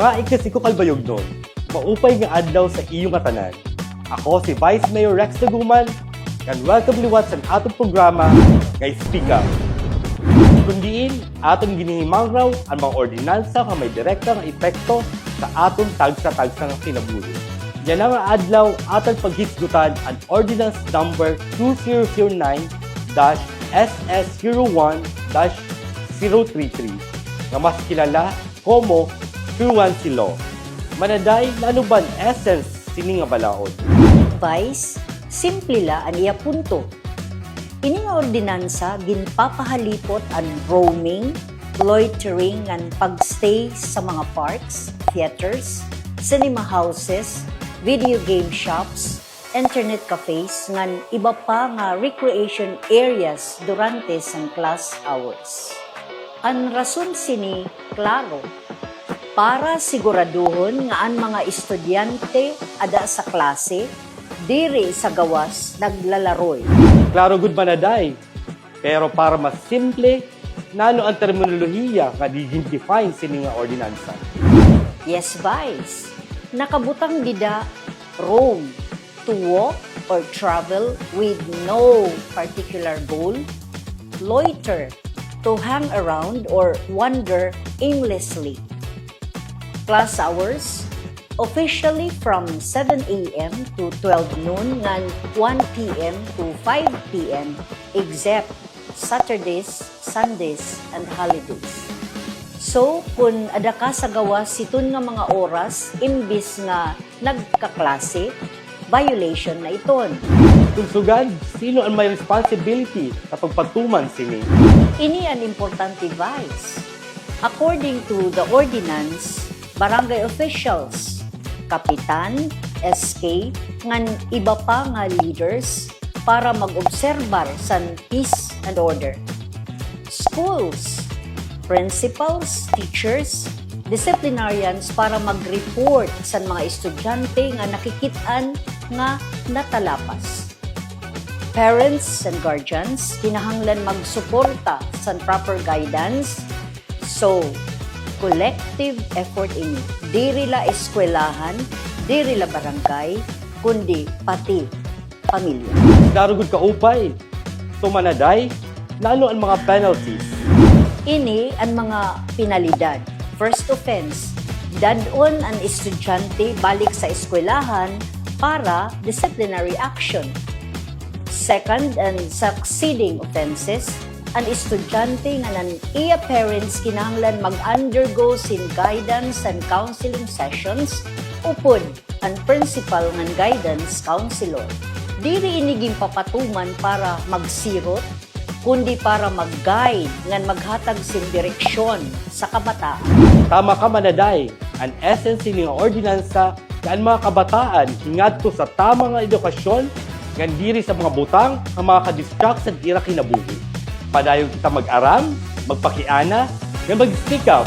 Mga ikasiko kalbayog nun, maupay nga adlaw sa iyong katanan. Ako si Vice Mayor Rex Daguman, and welcome liwat sa atong programa nga Speak Up. Kundiin, atong ginihimang raw ang mga ordinansa nga may direkta nga epekto sa atong tagsa-tagsa nga kinabuhi. Yan ang adlaw atong paghisgutan ang Ordinance Number 2009-SS01-033 nga mas kilala como Truancy Law. Manaday na ano ba ang essence sini nga balaod? Vice, simple la ang iya punto. Ini nga ordinansa ginpapahalipot ang roaming, loitering and pagstay sa mga parks, theaters, cinema houses, video game shops, internet cafes ngan iba pa nga recreation areas durante sang class hours. Ang rason sini klaro, para siguraduhon nga ang mga estudyante ada sa klase diri sa gawas naglalaroy. Klaro gud manaday. Pero para mas simple, nano ang terminolohiya nga di-define sini nga ordinansa. Yes, Vice. Nakabutang dida roam, to walk or travel with no particular goal, loiter, to hang around or wander aimlessly. Class hours, officially from 7 a.m. to 12 noon ngan 1 p.m. to 5 p.m. except Saturdays, Sundays, and holidays. So, kung ada ka sa gawas siton nga mga oras, imbis nga nagkaklase, violation na iton. Tugsugan, sino ang may responsibility sa pagpatuman sini? Ini an importante, Vice. According to the ordinance, barangay officials, kapitan, SK, ngan iba pa nga leaders para mag-obserbar sa peace and order. Schools, principals, teachers, disciplinarians para mag-report sa mga estudyante nga nakikitaan nga natalapas. Parents and guardians, kinahanglan magsuporta sa proper guidance. So, collective effort ini. Diri la eskwelahan, diri la barangay, kundi pati pamilya. Klaro gud kaupay. So manaday, nano ang mga penalties? Ini ang mga pinalidad. First offense, dadon ang estudyante balik sa eskwelahan para disciplinary action. Second and succeeding offenses, ang estudyante nga nan iya parents kinahanglan mag-undergo sin guidance and counseling sessions upod ang principal ngan guidance counselor. Diri ini ginpapatuman para magsirot kundi para mag-guide ngan maghatag sin direksyon sa kabataan. Tama ka manaday. Ang essence ni nga ordinansa nga ang mga kabataan hingadto sa tama nga edukasyon ngan diri sa mga butang ang mga ka-distract sa ira kinabuhi. Padayon kita mag-aram, magpakiana, nga mag-speak up